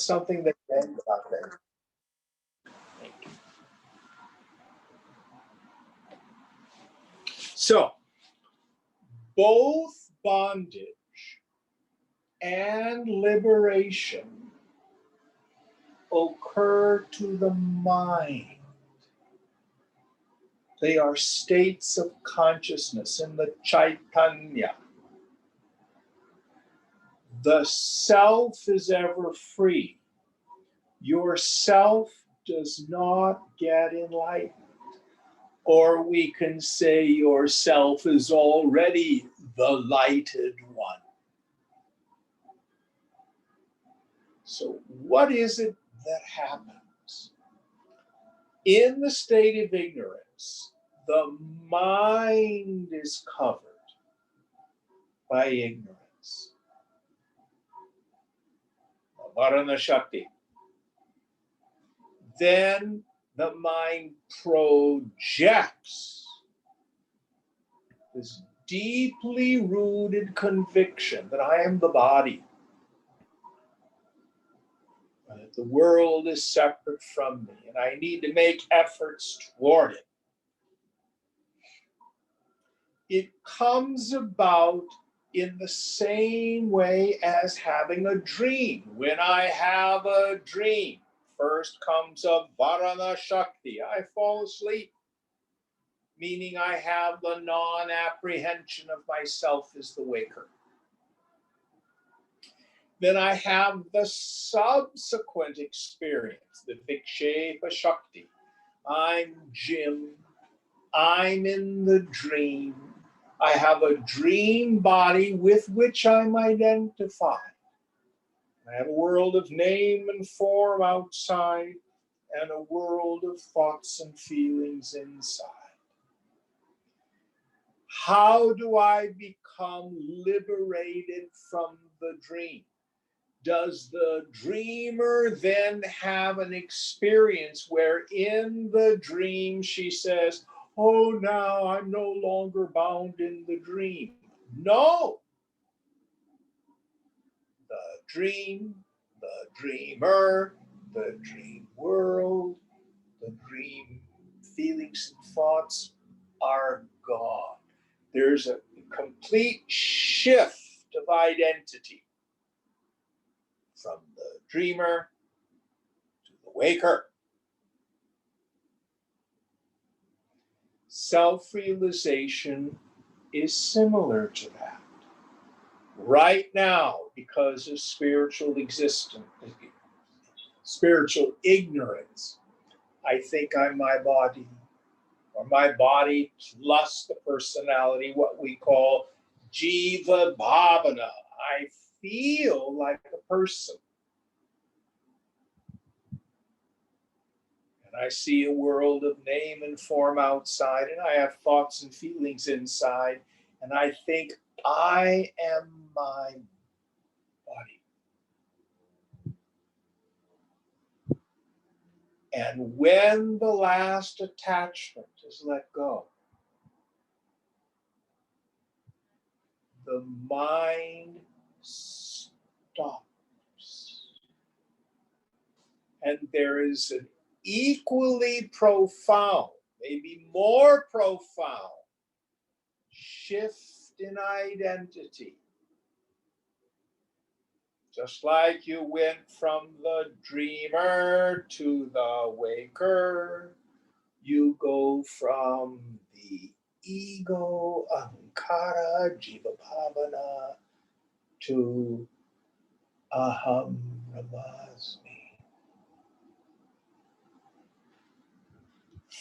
something that ends out there. So, both bondage and liberation occur to the mind. They are states of consciousness in the Chaitanya. The self is ever free. Your self does not get enlightened. Or we can say your self is already the lighted one. So what is it that happens? In the state of ignorance, the mind is covered by ignorance. Varana Shakti. Then the mind projects this deeply rooted conviction that I am the body, that the world is separate from me, and I need to make efforts toward it. It comes about in the same way as having a dream. When I have a dream, first comes a Varana Shakti. I fall asleep, meaning I have the non-apprehension of myself as the waker. Then I have the subsequent experience, the Vikshepa Shakti. I'm Jim. I'm in the dream. I have a dream body with which I'm identified. I have a world of name and form outside and a world of thoughts and feelings inside. How do I become liberated from the dream? Does the dreamer then have an experience where in the dream she says, oh, now I'm no longer bound in the dream? No. The dream, the dreamer, the dream world, the dream feelings and thoughts are gone. There's a complete shift of identity from the dreamer to the waker. Self-realization is similar to that. Right now, because of spiritual existence, spiritual ignorance, I think I'm my body, or my body plus the personality, what we call Jiva Bhavana. I feel like a person. And I see a world of name and form outside, and I have thoughts and feelings inside, and I think I am my body. And when the last attachment is let go, the mind stops. And there is an equally profound, maybe more profound, shift in identity. Just like you went from the dreamer to the waker, you go from the ego, ahankara, jiva bhavana, to aham brahmasmi.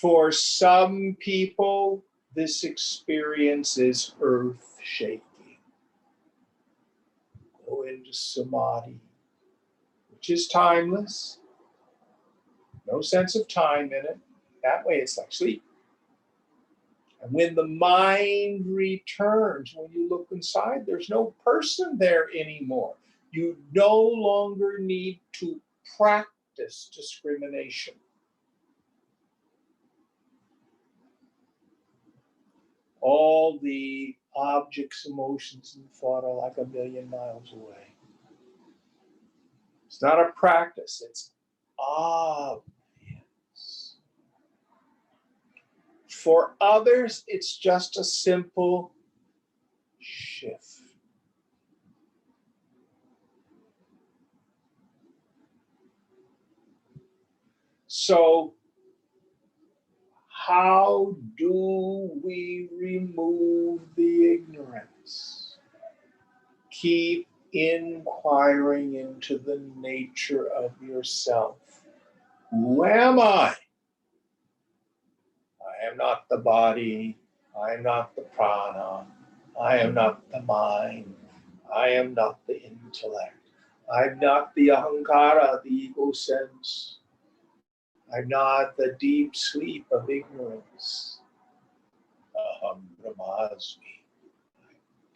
For some people, this experience is earth-shaking. Go into samadhi, which is timeless. No sense of time in it. That way it's like sleep. And when the mind returns, when you look inside, there's no person there anymore. You no longer need to practice discrimination. All the objects, emotions, and thought are like a million miles away. It's not a practice, it's obvious. For others, it's just a simple shift. So, how do we remove the ignorance? Keep inquiring into the nature of yourself. Who am I? I am not the body. I am not the prana. I am not the mind. I am not the intellect. I'm not the ahankara, the ego sense. I'm not the deep sleep of ignorance. Aham brahmasmi.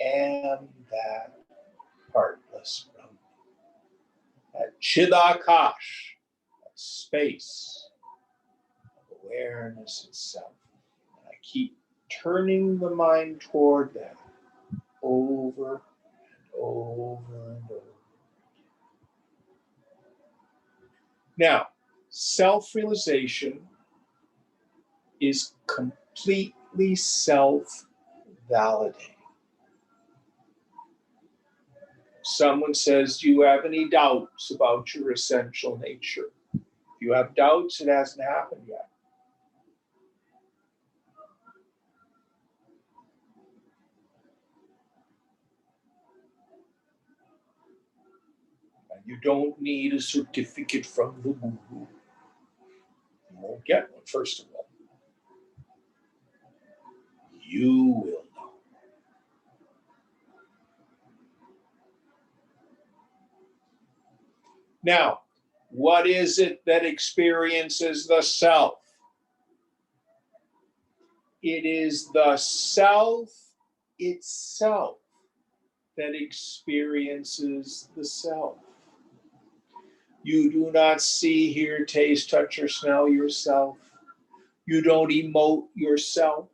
I am that partless Brahman. That chidakash, that space of awareness itself. And I keep turning the mind toward that over and over and over. Now, self-realization is completely self-validating. Someone says, do you have any doubts about your essential nature? If you have doubts, it hasn't happened yet. And you don't need a certificate from the guru. You won't get one, first of all. You will know. Now, what is it that experiences the self? It is the self itself that experiences the self. You do not see, hear, taste, touch, or smell yourself. You don't emote yourself.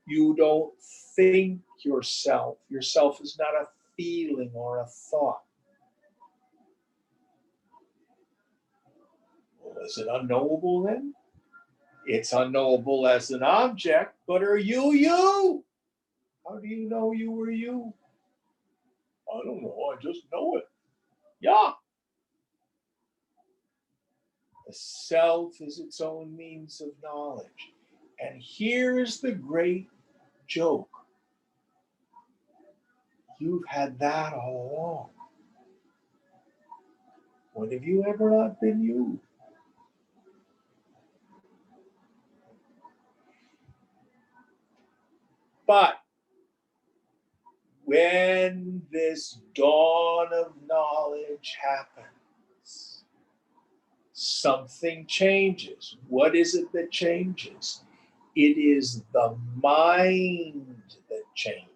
You don't think yourself. Yourself is not a feeling or a thought. Well, is it unknowable then? It's unknowable as an object, but are you you? How do you know you were you? I don't know, I just know it. Yeah. The self is its own means of knowledge. And here's the great joke. You've had that all along. When have you ever not been you? But when this dawn of knowledge happens, something changes. What is it that changes? It is the mind that changes.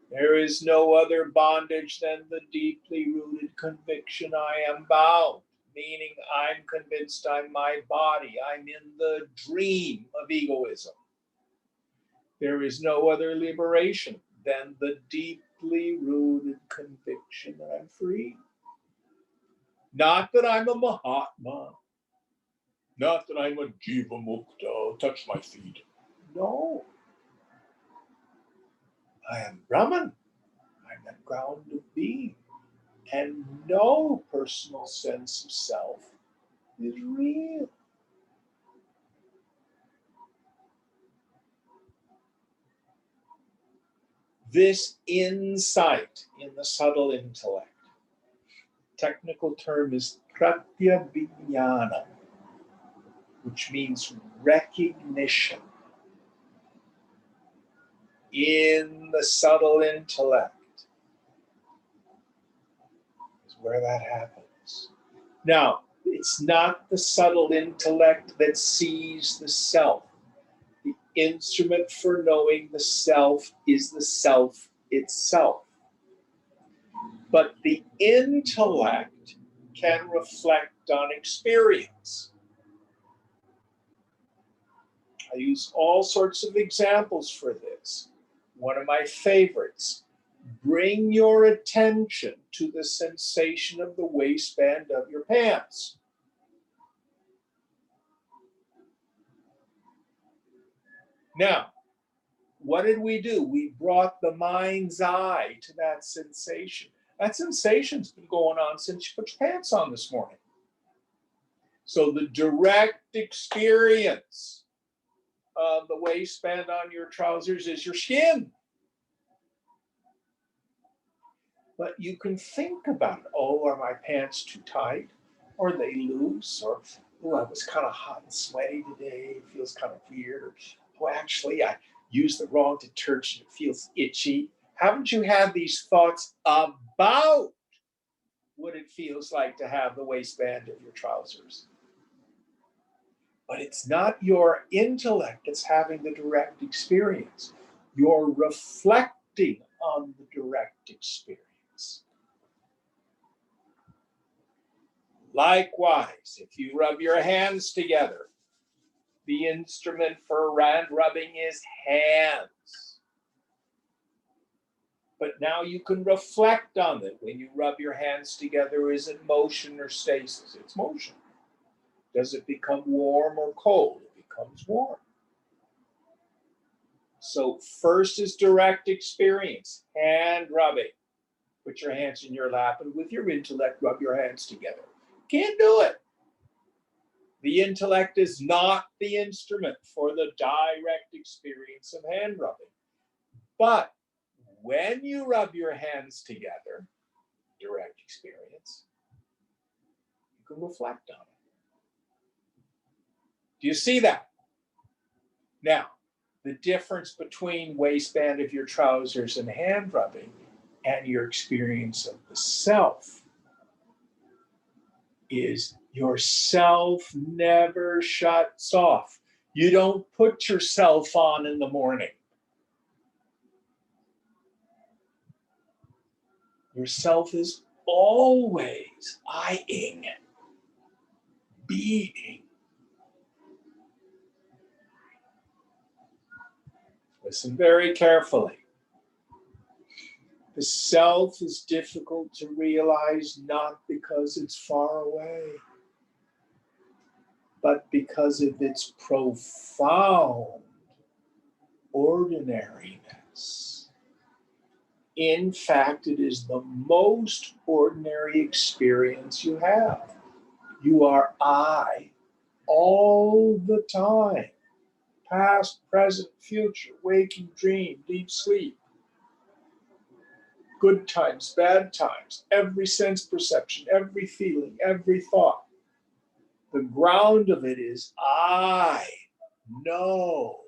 There is no other bondage than the deeply rooted conviction I am bound, meaning I'm convinced I'm my body. I'm in the dream of egoism. There is no other liberation than the deeply rooted conviction that I'm free. Not that I'm a Mahatma, not that I'm a Jiva Mukta, touch my feet. No. I am Brahman. I'm that ground of being. And no personal sense of self is real. This insight in the subtle intellect, technical term is pratyabhignana, which means recognition in the subtle intellect, is where that happens. Now, it's not the subtle intellect that sees the self. The instrument for knowing the self is the self itself. But the intellect can reflect on experience. I use all sorts of examples for this. One of my favorites, Bring your attention to the sensation of the waistband of your pants. Now, what did we do? We brought the mind's eye to that sensation. That sensation's been going on since you put your pants on this morning. So the direct experience of the waistband on your trousers is your skin. But you can think about it. Oh, are my pants too tight? Or are they loose? Or, oh, I was kind of hot and sweaty today. It feels kind of weird. Or, oh, actually, I used the wrong detergent. It feels itchy. Haven't you had these thoughts about what it feels like to have the waistband of your trousers? But it's not your intellect that's having the direct experience. You're reflecting on the direct experience. Likewise, if you rub your hands together, the instrument for hand rubbing is hands. But now you can reflect on it. When you rub your hands together, is it motion or stasis? It's motion. Does it become warm or cold? It becomes warm. So first is direct experience, hand rubbing. Put your hands in your lap and with your intellect, rub your hands together. Can't do it. The intellect is not the instrument for the direct experience of hand rubbing. But when you rub your hands together, direct experience, you can reflect on it. Do you see that? Now, the difference between waistband of your trousers and hand rubbing and your experience of the self is your self never shuts off. You don't put yourself on in the morning. Your self is always eyeing, being. Listen very carefully. The self is difficult to realize not because it's far away, but because of its profound ordinariness. In fact, it is the most ordinary experience you have. You are I all the time. Past, present, future, waking, dream, deep sleep. Good times, bad times, every sense perception, every feeling, every thought. The ground of it is I know.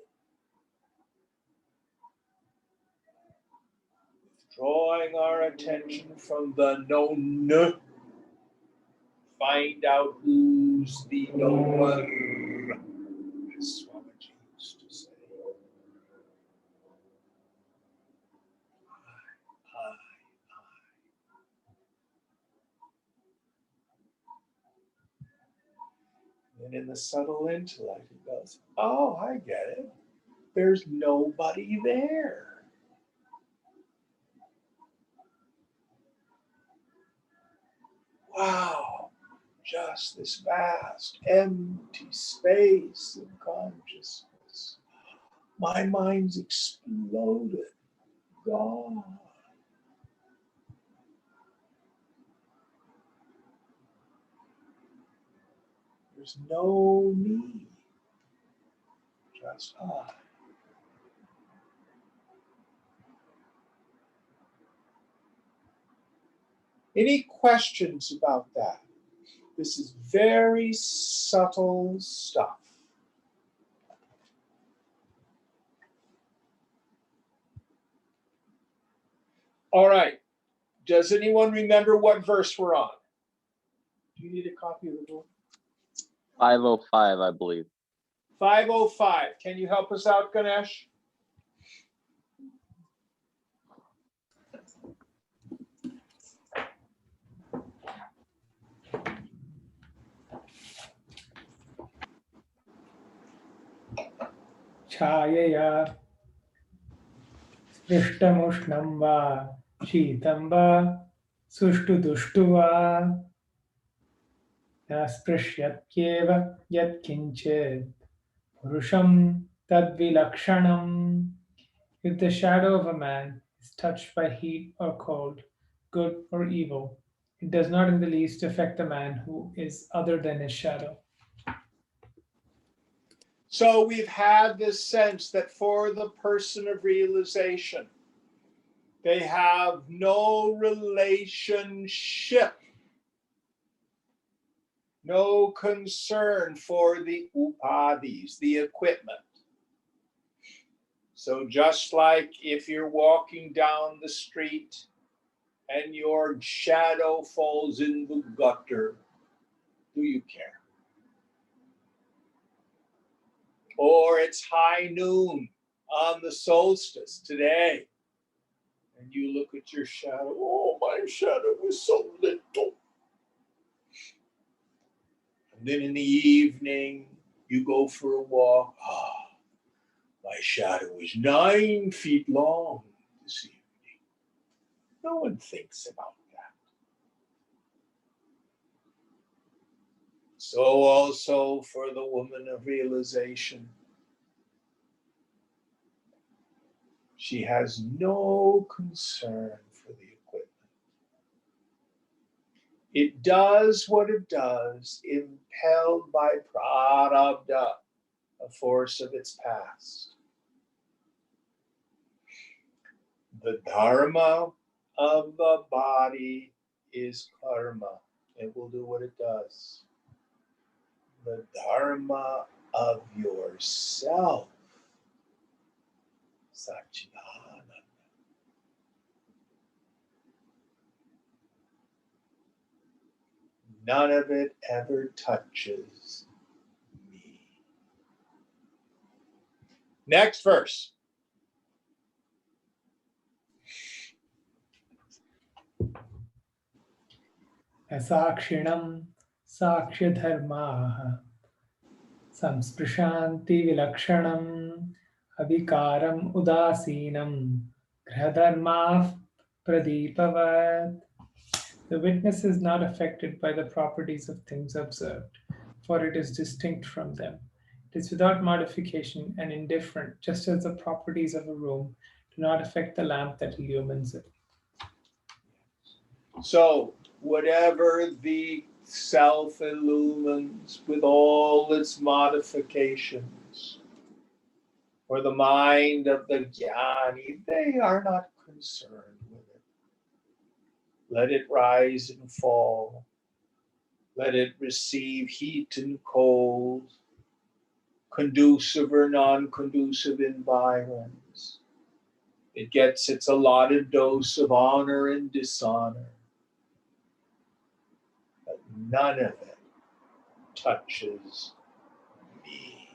Drawing our attention from the known, find out who's the knower, as Swamiji used to say. And in the subtle intellect, it goes, oh, I get it. There's nobody there. Wow, just this vast, empty space of consciousness. My mind's exploded, gone. There's no me, just I. Any questions about that? This is very subtle stuff. All right. Does anyone remember what verse we're on? Do you need a copy of the book? 505, I believe. 505. Can you help us out, Ganesh? छायया स्पृष्टमुष्णं वा शीतं वा सुष्टुदुष्टु वा न स्पृश्यत्येव यत्किञ्चित् purusham tadvilakshanam. If the shadow of a man is touched by heat or cold, good or evil, it does not in the least affect the man who is other than his shadow. So we've had this sense that for the person of realization, they have no relationship, no concern for the upadis, the equipment. So just like if you're walking down the street and your shadow falls in the gutter, do you care? Or it's high noon on the solstice today, and you look at your shadow, oh, my shadow is so little. And then in the evening, you go for a walk. Ah, my shadow is 9 feet long this evening. No one thinks about that. So also for the woman of realization, she has no concern for the equipment. It does what it does, impelled by prarabdha, a force of its past. The dharma of the body is karma. It will do what it does. The dharma of yourself, Satchidananda. None of it ever touches me. Next verse. Asakshinam sakshidharmaah samsprishanti vilakshanam avikaram udasinam grahadharmaah pradipavat. The witness is not affected by the properties of things observed, for it is distinct from them. It is without modification and indifferent, just as the properties of a room do not affect the lamp that illumines it. So, whatever the self illumines with all its modifications, or the mind of the jnani, they are not concerned with it. Let it rise and fall. Let it receive heat and cold, conducive or non-conducive environs. It gets its allotted dose of honor and dishonor. But none of it touches me.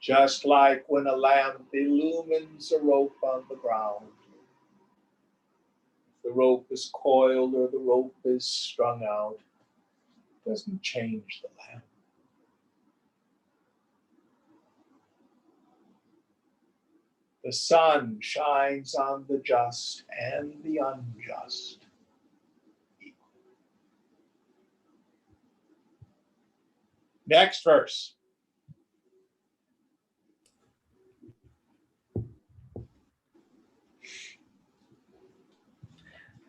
Just like when a lamp illumines a rope on the ground. If the rope is coiled or the rope is strung out, it doesn't change the lamp. The sun shines on the just and the unjust. Next verse.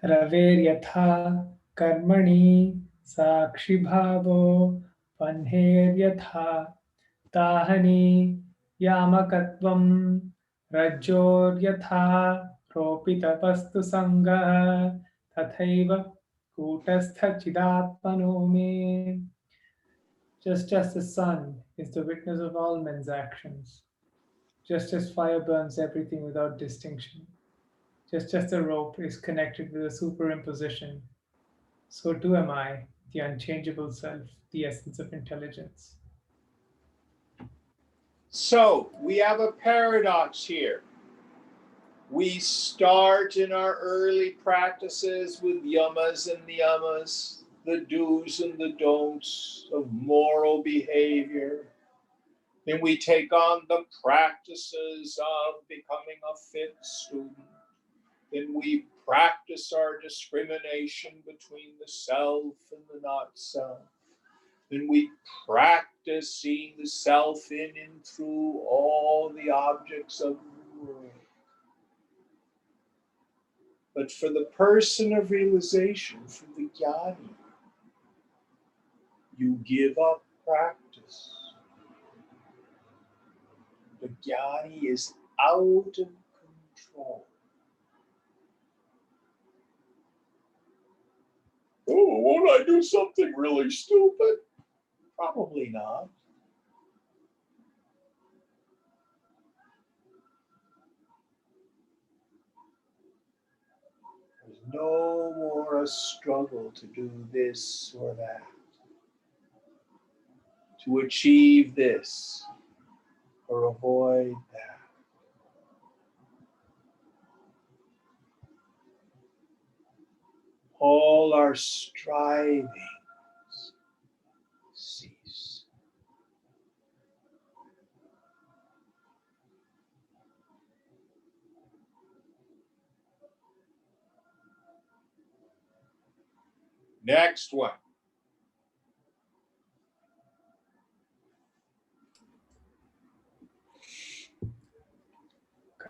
Raveryatha karmani sakshi bhavo panheryatha tahani yamakatvam rajyoryatha ropitapastu sangha tathaiva kutastha chidatmano me. Just as the sun is the witness of all men's actions, just as fire burns everything without distinction, just as the rope is connected with a superimposition, so too am I, the unchangeable self, the essence of intelligence. So we have a paradox here. We start in our early practices with yamas and niyamas, the do's and the don'ts of moral behavior. Then we take on the practices of becoming a fit student. Then we practice our discrimination between the self and the not self. Then we practice seeing the self in and through all the objects of the world. But for the person of realization, for the jnani, you give up practice. The jnani is out of control. Oh, won't I do something really stupid? Probably not. There's no more a struggle to do this or that, to achieve this or avoid that. All our strivings cease. Next one.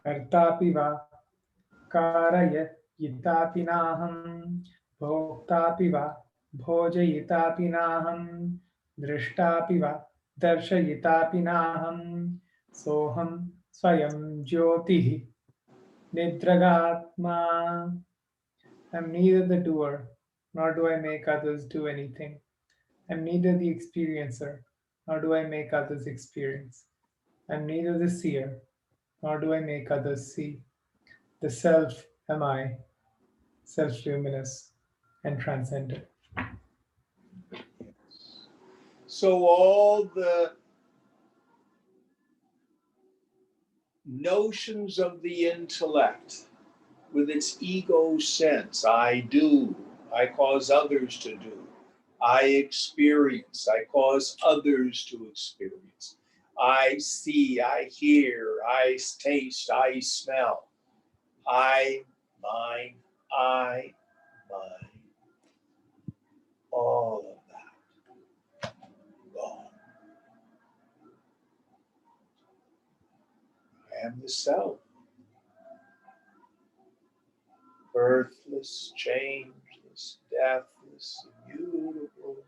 Kartapi va कारयितापि नाहं भोक्तापि वा भोजयितापि नाहं दृष्टापि वा दर्शयितापि नाहं सोऽहं स्वयं ज्योतिः निद्रगात्मा. I'm neither the doer, nor do I make others do anything. I'm neither the experiencer, nor do I make others experience. I'm neither the seer, nor do I make others see. The self am I, self-luminous and transcendent. So all the notions of the intellect with its ego sense, I do, I cause others to do, I experience, I cause others to experience, I see, I hear, I taste, I smell, I, mine, all of that gone. I am the self, birthless, changeless, deathless, immutable,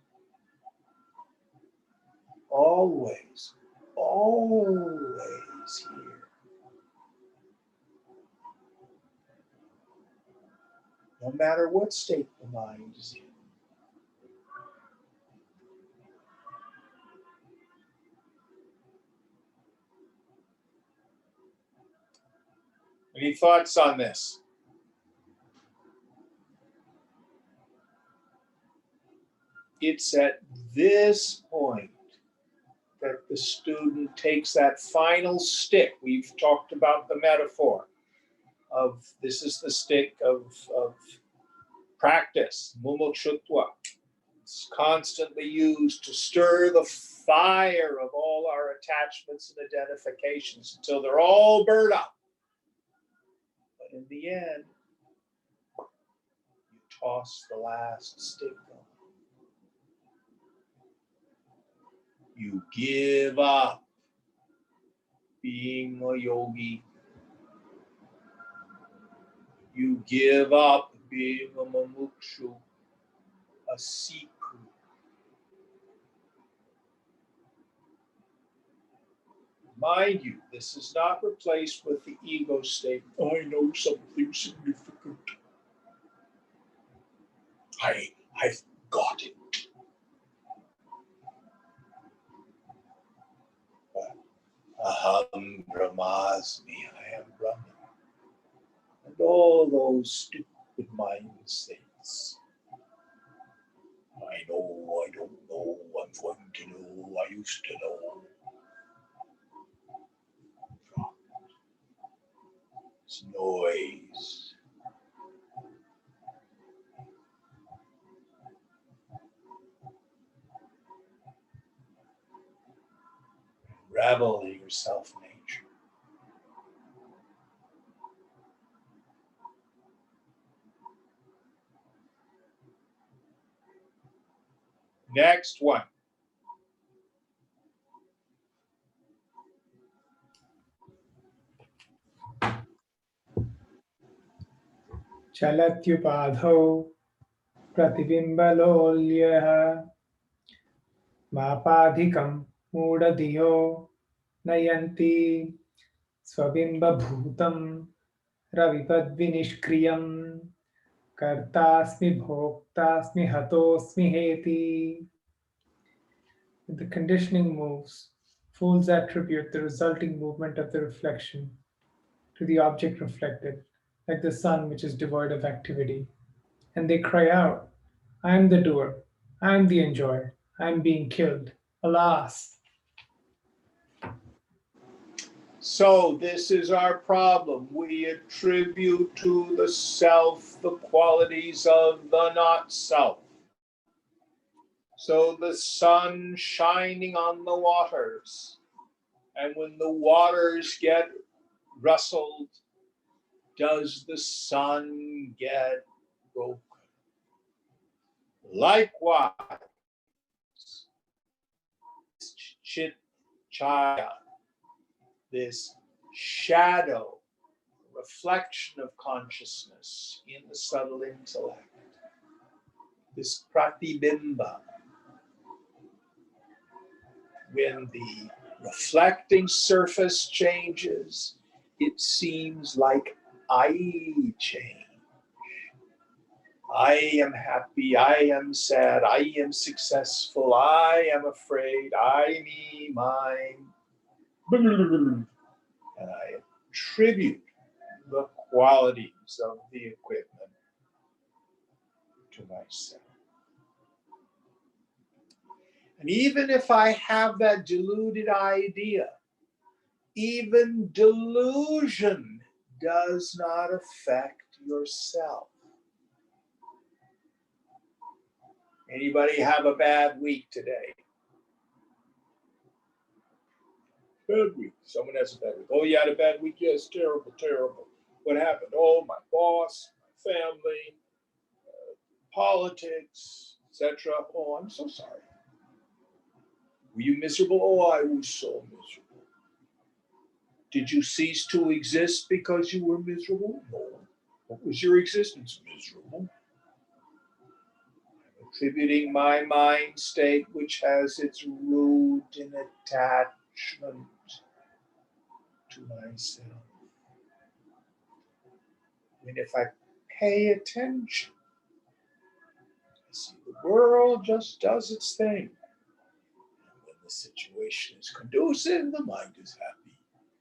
always, always here. No matter what state the mind is in. Any thoughts on this? It's at this point that the student takes that final stick. We've talked about the metaphor of this is the stick of practice, mumukshutva. It's constantly used to stir the fire of all our attachments and identifications until they're all burned up. But in the end, you toss the last stick on. You give up being a yogi. You give up being a mumukshu, a seeker. Mind you, this is not replaced with the ego state. I know something significant. I've got it. Aham Brahmasmi, I am Brahman. And all those stupid mind states. I know, I don't know, I'm going to know, I used to know. It's noise. level of your self-nature. Next one. चलत्युपाधौ प्रतिबिम्बलोल्यः मापाधिकं मूढधियो नयन्ति स्वबिम्बभूतं रविपद्विनिष्क्रियं कर्तास्मि भोक्तास्मि हतोऽस्मि हेति. The conditioning moves, fools attribute the resulting movement of the reflection to the object reflected, like the sun which is devoid of activity. And they cry out, I am the doer, I am the enjoyer, I am being killed. Alas! So this is our problem. We attribute to the self the qualities of the not self. So the sun shining on the waters, and when the waters get rustled, does the sun get broken? Likewise, chit chaya, this shadow, reflection of consciousness in the subtle intellect, this pratibimba, when the reflecting surface changes, it seems like I change. I am happy, I am sad, I am successful, I am afraid, I, me, mine. And I attribute the qualities of the equipment to myself. And even if I have that deluded idea, even delusion does not affect yourself. Anybody have a bad week today? Bad week. Someone has a bad week. Oh, you had a bad week? Yes, terrible, terrible. What happened? Oh, my boss, my family, politics, etc. Oh, I'm so sorry. Were you miserable? Oh, I was so miserable. Did you cease to exist because you were miserable? No. What was your existence? Miserable. I'm attributing my mind state, which has its root in attachment, to myself. And if I pay attention, I see the world just does its thing. And when the situation is conducive, the mind is happy.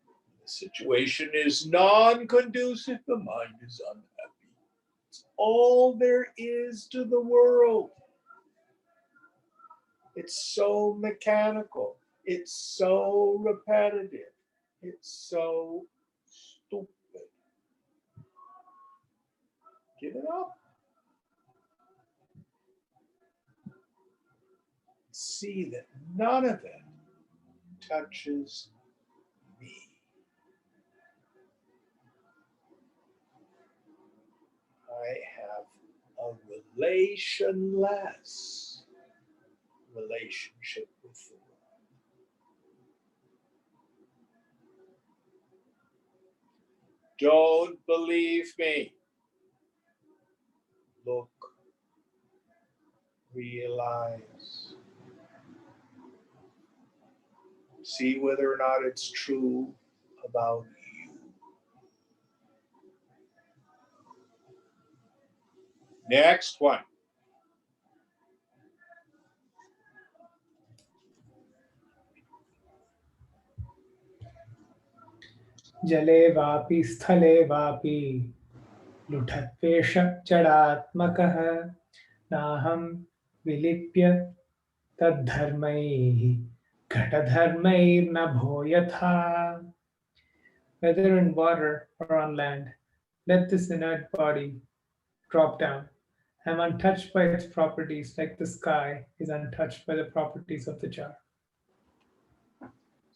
When the situation is non-conducive, the mind is unhappy. It's all there is to the world. It's so mechanical. It's so repetitive. It's so stupid. Give it up. See that none of it touches me. I have a relationless relationship with the world. Don't believe me. Look, realize, see whether or not it's true about you. Next one. जले वापि स्थले वापि लुठत्वेष जडात्मकः नाहं विलिप्य तद्धर्मैः घटधर्मैर्न भो यथा. Whether in water or on land, let this inert body drop down. I am untouched by its properties, like the sky is untouched by the properties of the jar.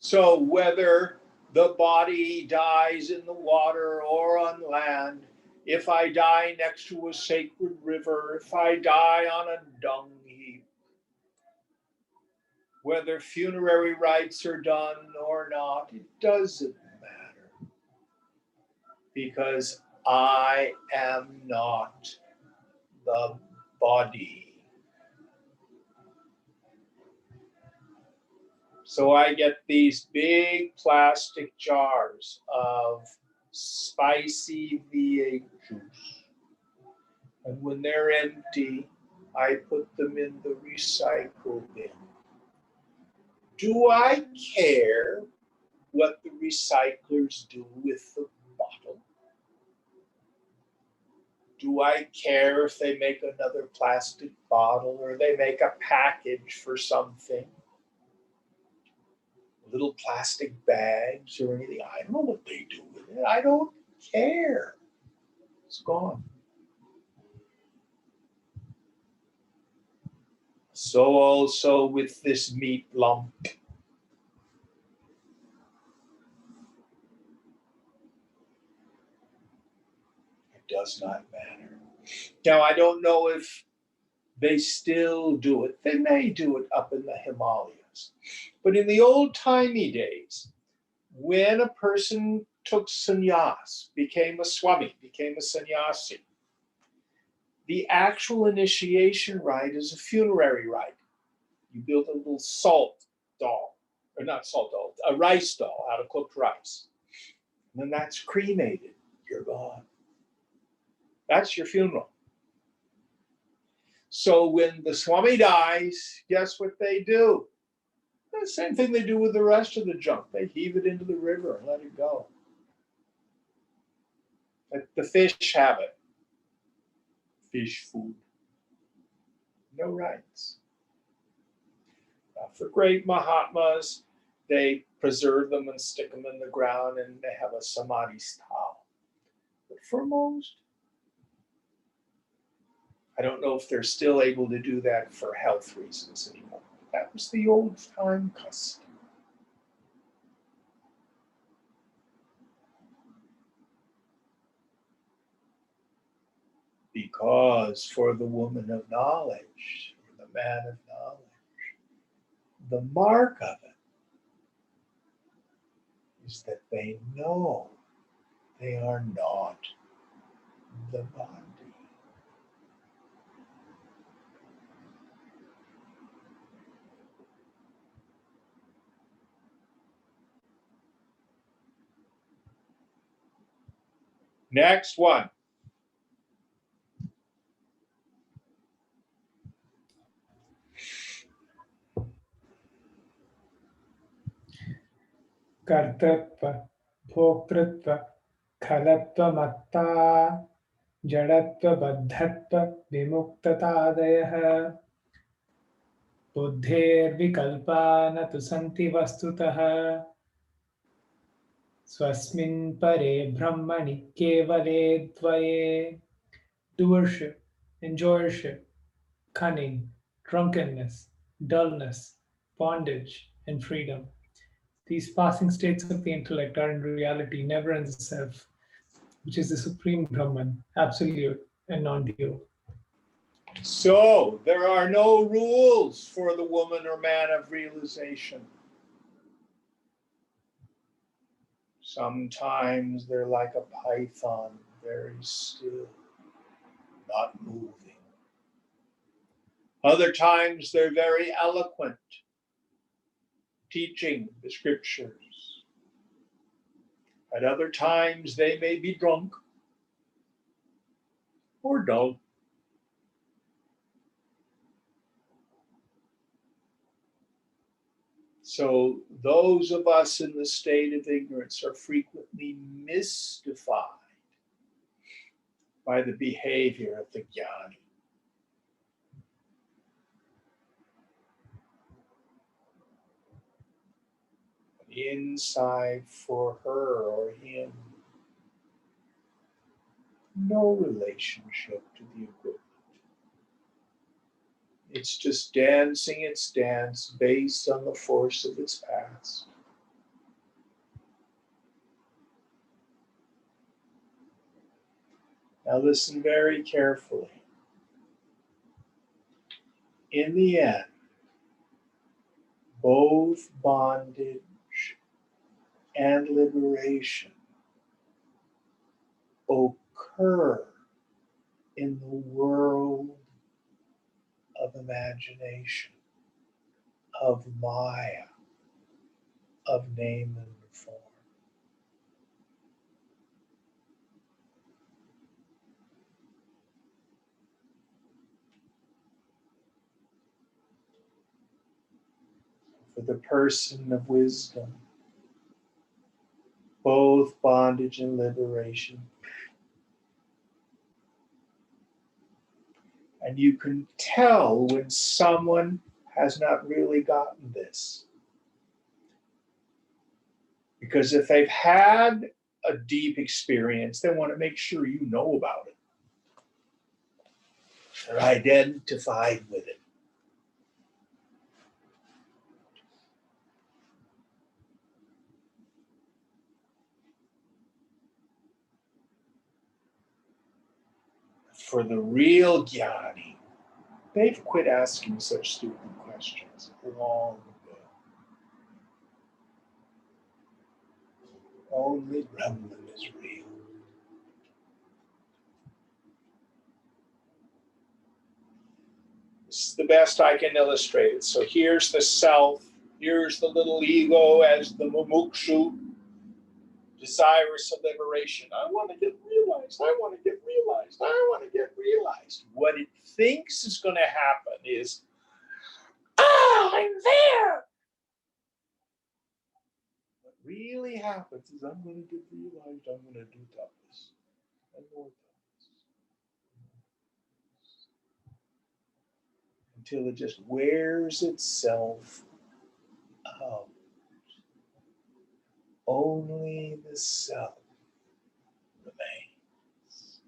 So whether the body dies in the water or on land, if I die next to a sacred river, if I die on a dung heap, whether funerary rites are done or not, it doesn't matter. Because I am not the body. So I get these big plastic jars of spicy V8 juice. And when they're empty, I put them in the recycle bin. Do I care what the recyclers do with the bottle? Do I care if they make another plastic bottle or they make a package for something? Little plastic bags or anything. I don't know what they do with it. I don't care. It's gone. So also with this meat lump. It does not matter. Now, I don't know if they still do it. They may do it up in the Himalayas. But in the old-timey days, when a person took sannyas, became a swami, became a sannyasi, the actual initiation rite is a funerary rite. You build a little salt doll, or not salt doll, a rice doll out of cooked rice. And then that's cremated. You're gone. That's your funeral. So when the Swami dies, guess what they do? The same thing they do with the rest of the junk. They heave it into the river and let it go. Let the fish have it. Fish food. No rights. For great Mahatmas, they preserve them and stick them in the ground and they have a samadhi style. But for most, I don't know if they're still able to do that for health reasons anymore. That was the old time custom. Because for the woman of knowledge, or the man of knowledge, the mark of it is that they know they are not the body. Next one. कर्तृत्व भोक्तृत्व खलत्वमत्ता जडत्व बद्धत्व विमुक्ततादयः बुद्धेर्विकल्पा न तु सन्ति वस्तुतः स्वस्मिन् परे ब्रह्मणि केवले द्वये doership, enjoyership, cunning, drunkenness, dullness, bondage, and freedom. These passing states of the intellect are in reality never in the self, which is the supreme Brahman, absolute and non-dual. So there are no rules for the woman or man of realization. Sometimes they're like a python, very still, not moving. Other times they're very eloquent, teaching the scriptures. At other times they may be drunk or dull. So those of us in the state of ignorance are frequently mystified by the behavior of the jnani. Inside for her or him, no relationship to the equipment. It's just dancing its dance based on the force of its past. Now listen very carefully. In the end, both bondage and liberation occur in the world of imagination, of Maya, of name and form. For the person of wisdom, both bondage and liberation. And you can tell when someone has not really gotten this. Because if they've had a deep experience, they want to make sure you know about it. They're identified with it. For the real jnani, they've quit asking such stupid questions long ago. Only Brahman is real. This is the best I can illustrate it. So here's the self, here's the little ego as the mumukshu, desirous of liberation. I want to get realized, I want to get realized, I want to get realized. What it thinks is going to happen is, I'm there. What really happens is I'm going to get realized, I'm going to do tapas and more tapas. Until it just wears itself out. Only the self remains.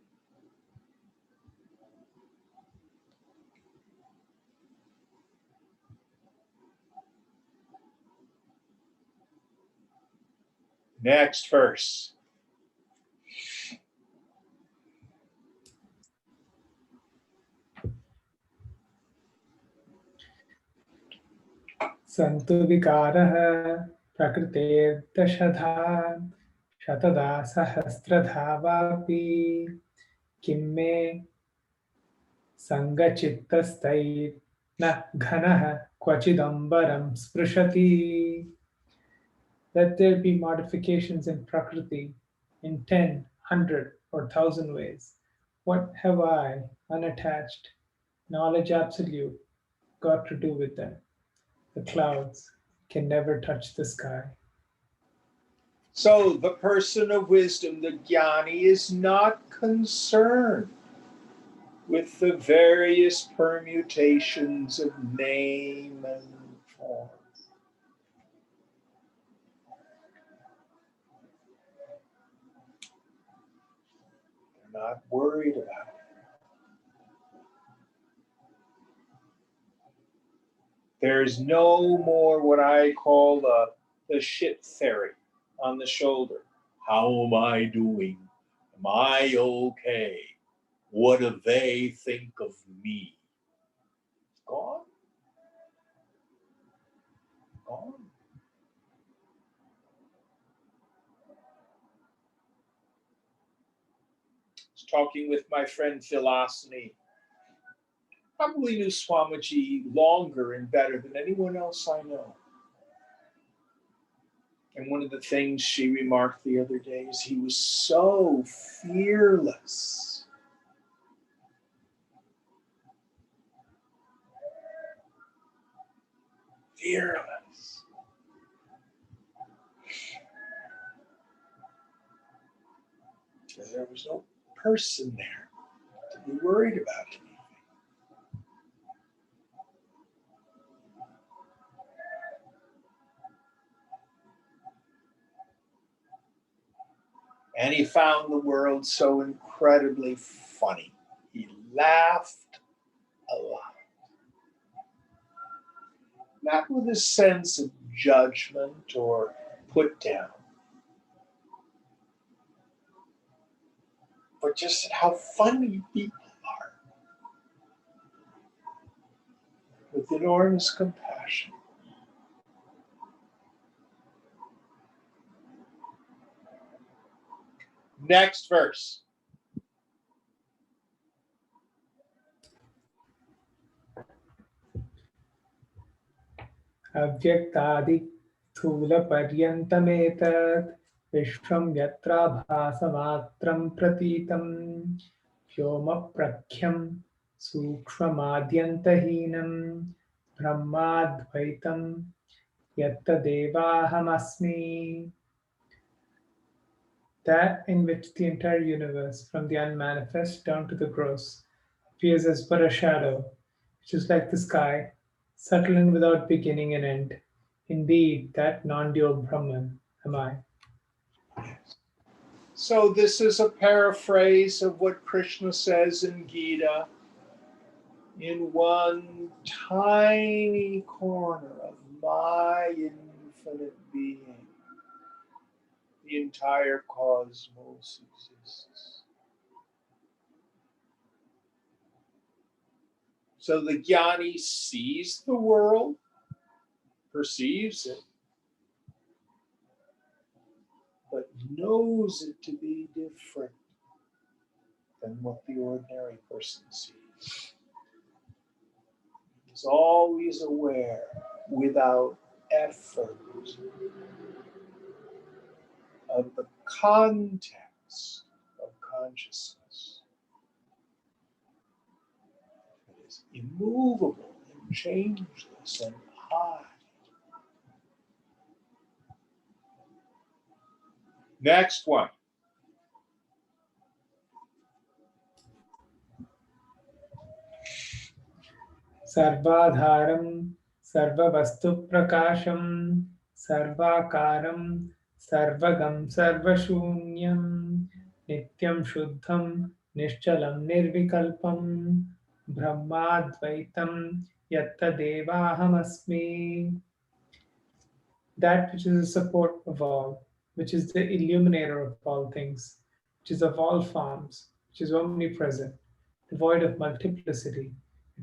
Next verse. संतु विकारः प्रकृतेर्दशधा शतधा सहस्रधा वापि किं मे सङ्गचित्तस्तैर्न घनः क्वचिदम्बरं स्पृशति. Let there be modifications in Prakriti in 10, 100, or 1,000 ways. What have I, unattached, knowledge absolute, got to do with them? The clouds can never touch the sky. So the person of wisdom, the jnani, is not concerned with the various permutations of name and form. They're not worried about it. There's no more what I call the shit theory on the shoulder. How am I doing? Am I okay? What do they think of me? Gone. Gone. I was talking with my friend Philasini. Probably knew Swamiji longer and better than anyone else I know. And one of the things she remarked the other day is he was so fearless. Fearless. Because there was no person there to be worried about anything. And he found the world so incredibly funny. He laughed a lot. Not with a sense of judgment or put down. but just how funny people are with enormous compassion. Next verse. अव्यक्तादि स्थूलपर्यन्तमेतत् विश्वं यत्राभासमात्रं प्रतीतं व्योमप्रख्यं सूक्ष्ममाद्यन्तहीनं ब्रह्माद्वैतं यत्तदेवाहमस्मि. That in which the entire universe, from the unmanifest down to the gross, appears as but a shadow, which is like the sky, subtle and without beginning and end. Indeed, that non-dual Brahman am I. So this is a paraphrase of what Krishna says in Gita. In one tiny corner of my infinite being, the entire cosmos exists. So the jnani sees the world, perceives it, but knows it to be different than what the ordinary person sees. Is always aware without effort of the context of consciousness. It is immovable and changeless and high. Next one. सर्वाधारं सर्ववस्तुप्रकाशं सर्वाकारं सर्वगं सर्वशून्यं नित्यं शुद्धं निश्चलं निर्विकल्पं ब्रह्माद्वैतं यत्तदेवाहमस्मि. That which is the support of all, which is the illuminator of all things, which is of all forms, which is omnipresent, devoid of multiplicity,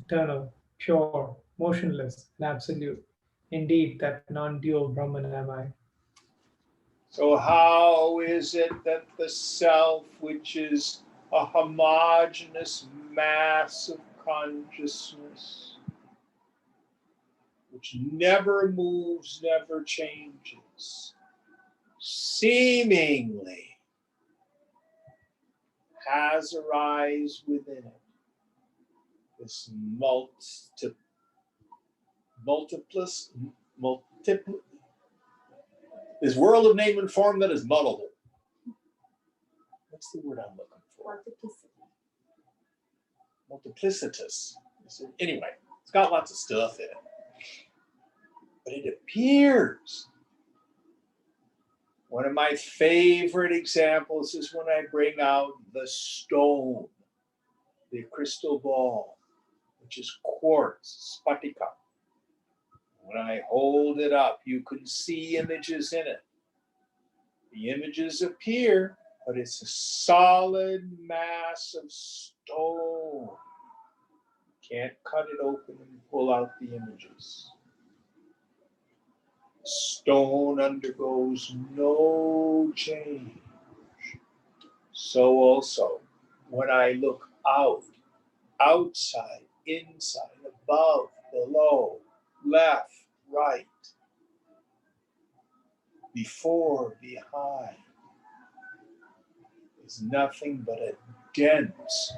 eternal, pure, motionless, and absolute. Indeed, that non-dual Brahman am I. So how is it that the self, which is a homogeneous mass of consciousness, which never moves, never changes, seemingly has arise within it this this world of name and form that is muddable. What's the word I'm looking for? Multiplicitous. Anyway, it's got lots of stuff in it. But it appears. One of my favorite examples is when I bring out the stone, the crystal ball, which is quartz, spatika. When I hold it up, you can see images in it. The images appear, but it's a solid mass of stone. Can't cut it open and pull out the images. Stone undergoes no change. So also, when I look out, outside, inside, above, below, left, right, before, behind, is nothing but a dense,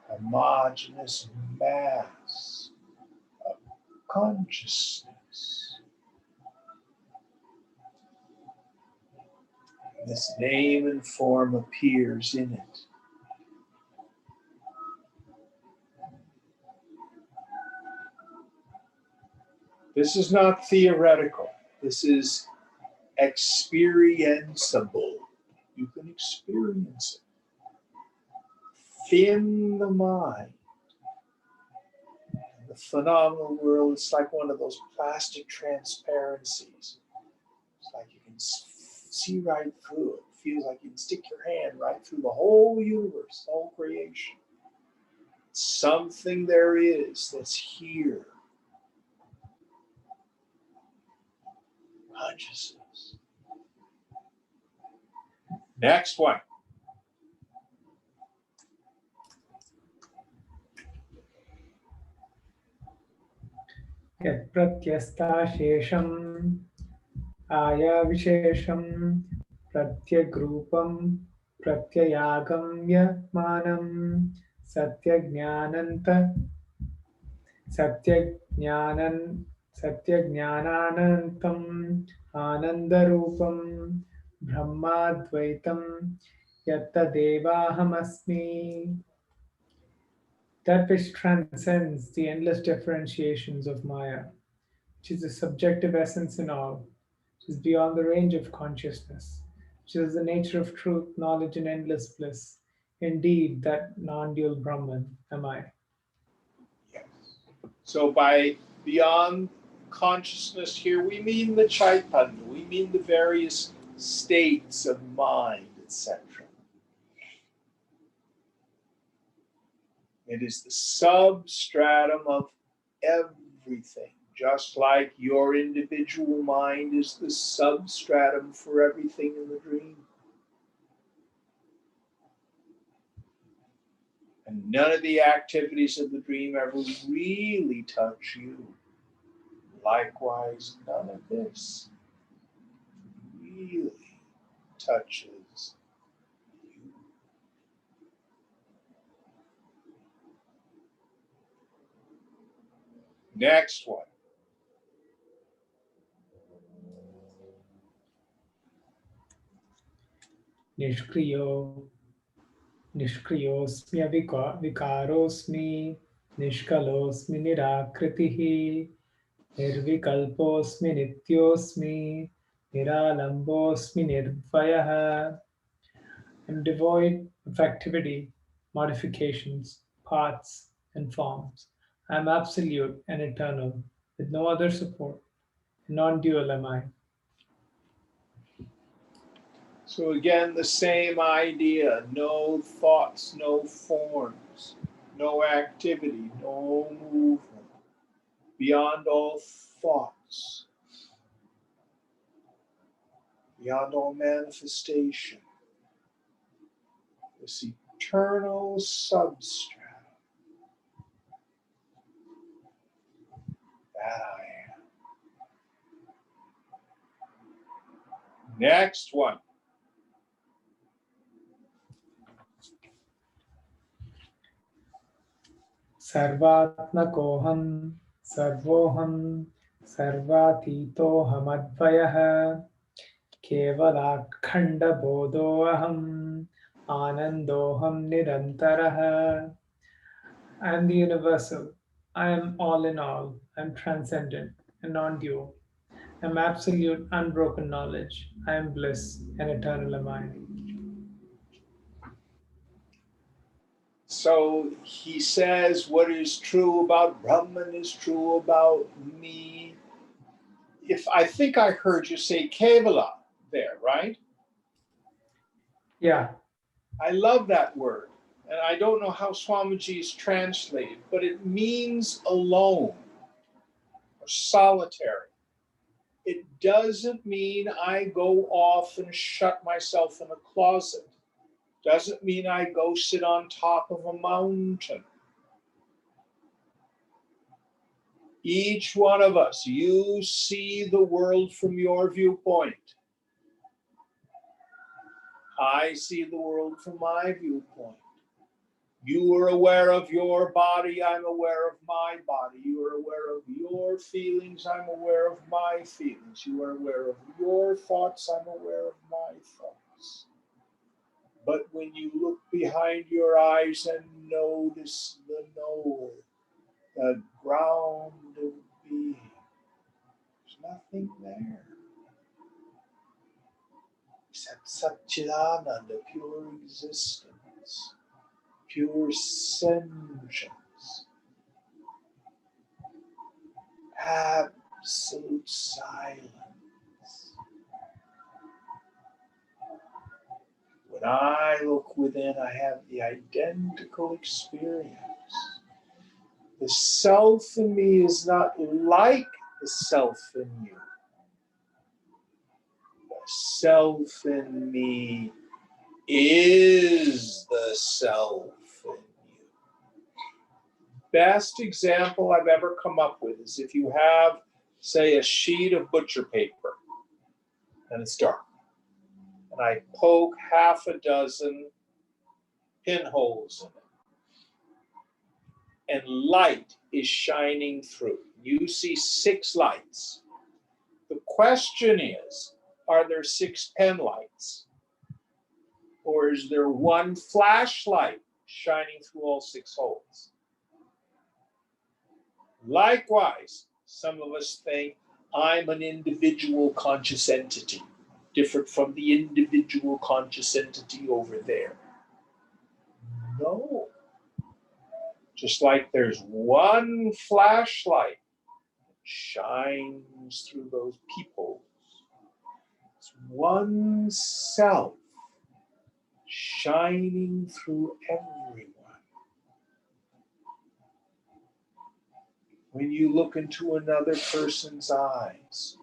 homogeneous mass of consciousness. This name and form appears in it. This is not theoretical. This is experienceable. You can experience it. In the mind, the phenomenal world, it's like one of those plastic transparencies. It's like you can see right through it, feels like you can stick your hand right through the whole universe, the whole creation. Something there is that's here. Consciousness. Next one. Yat pratyastha shesham aya vishesham pratyagrupam pratyayagamya manam satyajnananta satyajnanan satyajnananantam anandarupam brahmadvaitam yatta devahamasmi. That which transcends the endless differentiations of Maya, which is the subjective essence in all, which is beyond the range of consciousness, which is the nature of truth, knowledge, and endless bliss. Indeed, that non dual Brahman am I. Yes. So by beyond consciousness here, we mean the Chaitanya, we mean the various states of mind, etc. It is the substratum of everything, just like your individual mind is the substratum for everything in the dream. And none of the activities of the dream ever really touch you. Likewise, none of this really touches you. Next one. Nishkriyo, Nishkriyosmi Vikarosmi, Nishkalosmi Nirakritihi, Nirvikalposmi Nityosmi, Niralambosmi Nirvayaha. I'm devoid of activity, modifications, parts, and forms. I'm absolute and eternal, with no other support. Non-dual am I. So again, the same idea. No thoughts, no forms, no activity, no movement. Beyond all thoughts, beyond all manifestation, this eternal substratum that I am. Next one. Sarvatmakoham, Sarvoham, Sarvatitohamadvayah, Kevalakhanda Bodhoaham, Anandoham Nirantarah. I am the universal. I am all in all. I am transcendent and non-dual. I am absolute, unbroken knowledge. I am bliss and eternal am I. So he says what is true about Brahman is true about me. If I think I heard you say Kevala there, right? Yeah, I love that word. And I don't know how Swamiji is translated, but it means alone or solitary. It doesn't mean I go off and shut myself in a closet. Doesn't mean I go sit on top of a mountain. Each one of us, you see the world from your viewpoint. I see the world from my viewpoint. You are aware of your body, I'm aware of my body. You are aware of your feelings, I'm aware of my feelings. You are aware of your thoughts, I'm aware of my thoughts. But when you look behind your eyes and notice the knower, the ground of being, there's nothing there except Satchidananda, pure existence, pure sentience, absolute silence. When I look within, I have the identical experience. The self in me is not like the self in you. The self in me is the self in you. Best example I've ever come up with is if you have, say, a sheet of butcher paper and it's dark, and I poke half a dozen pinholes in it, and light is shining through. You see 6 lights. The question is, are there 6 pen lights? Or is there one flashlight shining through all 6 holes? Likewise, some of us think I'm an individual conscious entity, different from the individual conscious entity over there. No. Just like there's one flashlight that shines through those peepholes. It's one self shining through everyone. When you look into another person's eyes,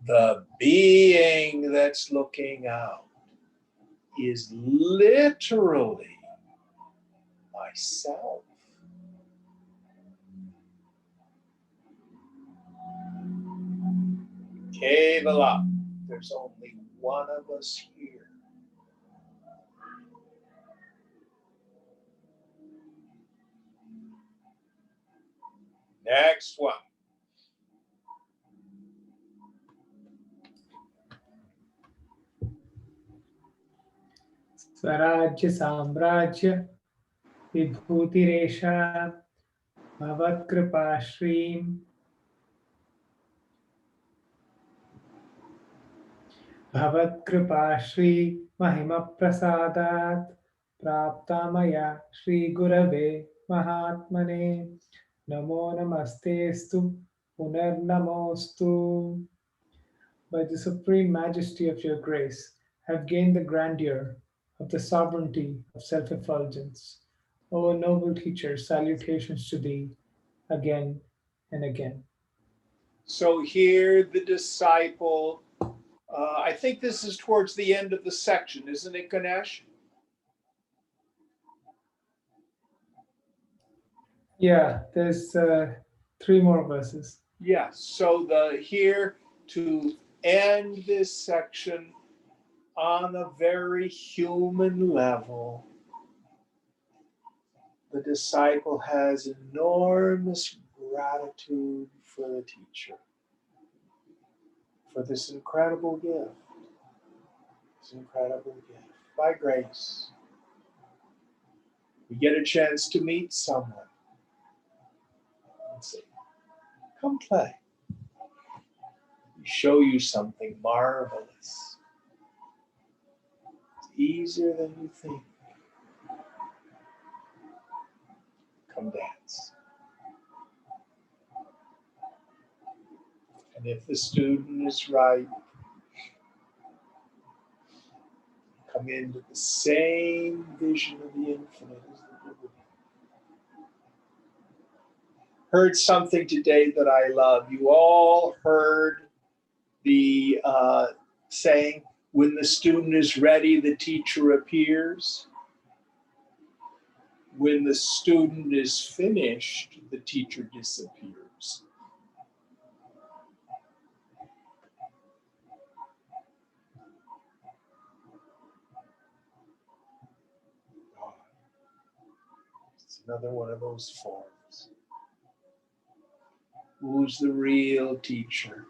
the being that's looking out is literally myself. Kevala, there's only one of us here. Next one. Swarajya Samrajya Vibhutiresha Bhavatkripa Shreem Bhavatkripa Shri Mahima Prasadat Praptamaya Shri Gurave Mahatmane Namo Namastestu Punarnamostu. By the supreme majesty of your grace, have gained the grandeur of the sovereignty of self-effulgence. O noble teacher, salutations to thee again and again. So here the disciple, I think this is towards the end of the section, isn't it, Ganesh? Yeah, there's 3 more verses. Yes, so here to end this section on a very human level, the disciple has enormous gratitude for the teacher, for this incredible gift. This incredible gift. By grace, we get a chance to meet someone. Let's see. Come play. We show you something marvelous. It's easier than you think. Come dance. And if the student is right, come into the same vision of the infinite as the Buddha. Heard something today that I love. You all heard the saying, when the student is ready, the teacher appears. When the student is finished, the teacher disappears. It's another one of those forms. Who's the real teacher?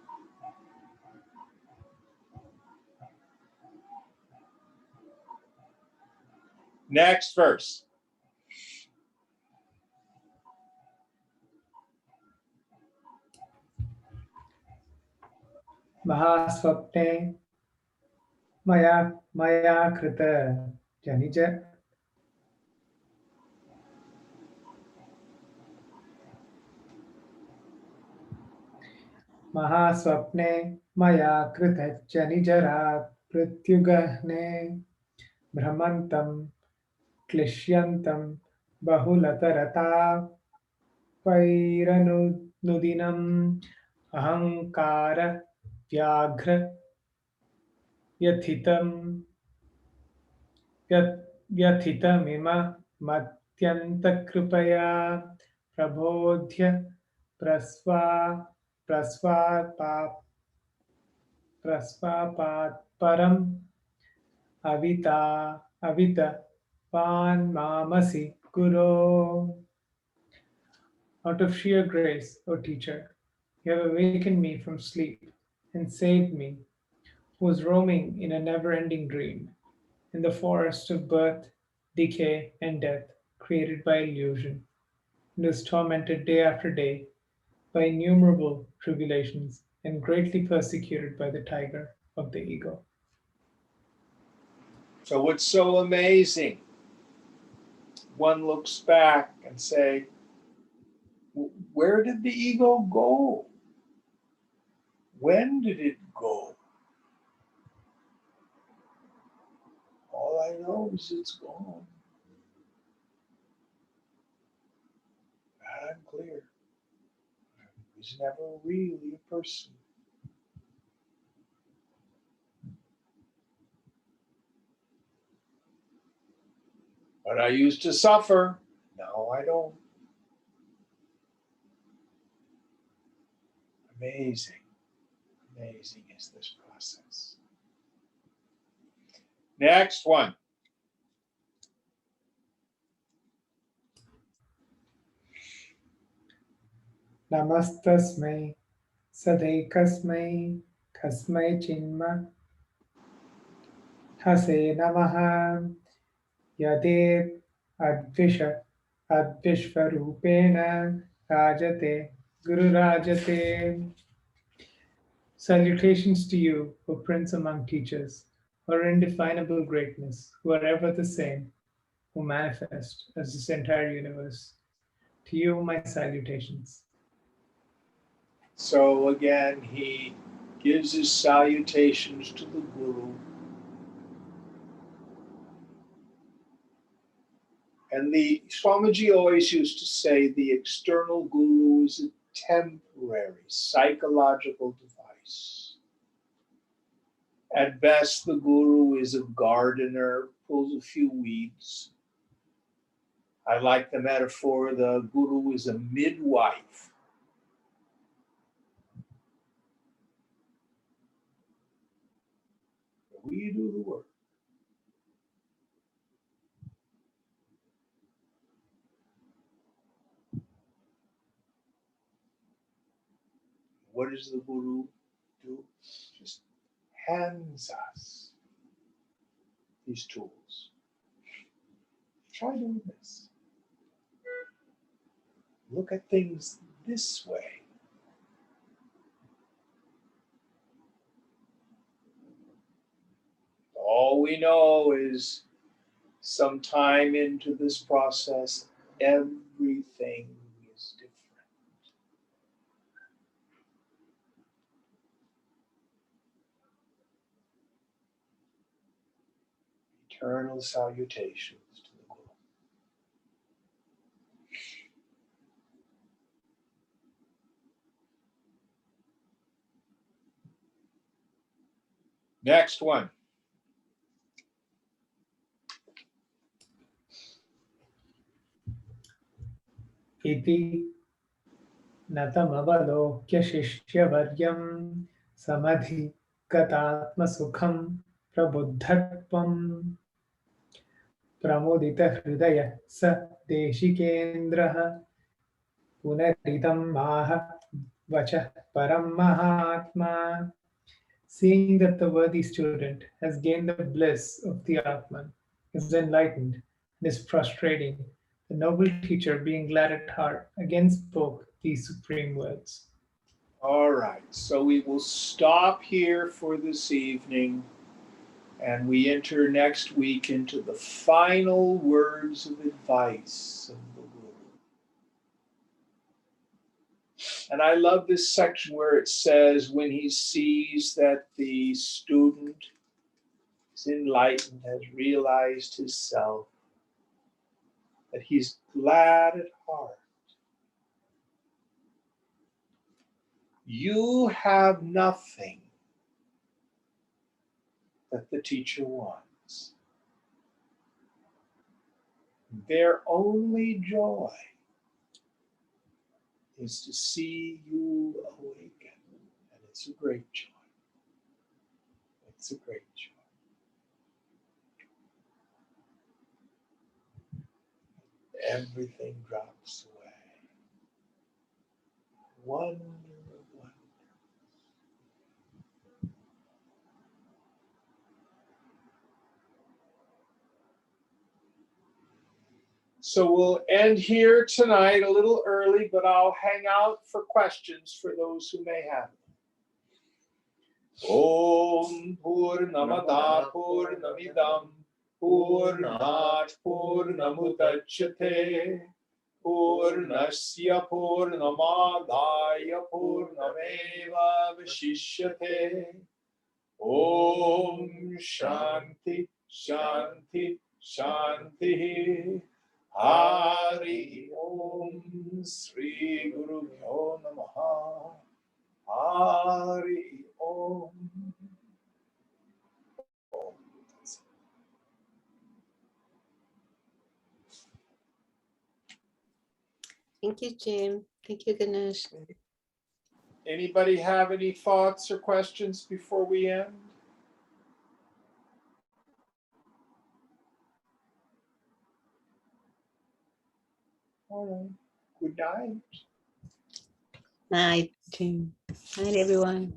Next verse. Mahaswapne Maya Krita Janija Mahaswapne Maya Krita Janijara Pratyugahne Brahmantam Klishyantam Bahulatarataa Pairanudinam Ahankara Vyaghra Yathitam Vyathitamima Matyanta Prabodhya Prasva Prasvapat Prasvapat Param Avita Pan Mamasi Guru. Out of sheer grace, O teacher, you have awakened me from sleep and saved me, who was roaming in a never-ending dream, in the forest of birth, decay, and death created by illusion, and was tormented day after day by innumerable tribulations and greatly persecuted by the tiger of the ego. So what's so amazing? One looks back and say, where did the ego go? When did it go? All I know is it's gone. I'm clear. It was never really a person. But I used to suffer. Now I don't. Amazing. Amazing is this process. Next one. Namastasmai Sadekasmai Kasmai Chinma Hase Namaha Yadet Advishvarupena Rajate Guru Rajate. Salutations to you, O Prince among teachers, or indefinable greatness, who are ever the same, who manifest as this entire universe. To you, my salutations. So again, he gives his salutations to the Guru. And the Swamiji always used to say the external Guru is a temporary psychological device. At best, the Guru is a gardener, pulls a few weeds. I like the metaphor, the Guru is a midwife. We do the work. What does the Guru do? Just hands us these tools. Try doing this. Look at things this way. All we know is sometime into this process, everything is different. Eternal salutations to the Guru. Next one. Iti Natamavalokyya Shishyavaryam Samadhi Gatatmasukham Prabuddhatvam Pramodita Hridaya Sa Deshikendraha Punaritam Maha Vacha Param Mahatma. Seeing that the worthy student has gained the bliss of the Atman, is enlightened, and is prostrating, the noble teacher, being glad at heart, again spoke these supreme words. All right, so we will stop here for this evening, and we enter next week into the final words of advice of the Guru. And I love this section where it says, when he sees that the student is is enlightened, has realized his self, that he's glad at heart. You have nothing that the teacher wants. Their only joy is to see you awaken. And it's a great joy. It's a great joy. Everything drops away. Wonder, wonder. So we'll end here tonight a little early, but I'll hang out for questions for those who may have them. Om Purnamada Purnamidam Purnat Purnamudachyate Purnasya Purnamadaya Purnameva Vashishyate. Om Shanti Shanti Shanti. Hari Om Sri Guru Bhyo Namaha. Hari Om. Thank you, Jim. Thank you, Ganesh. Anybody have any thoughts or questions before we end? All right. Good night. Night, Jim. Night, everyone.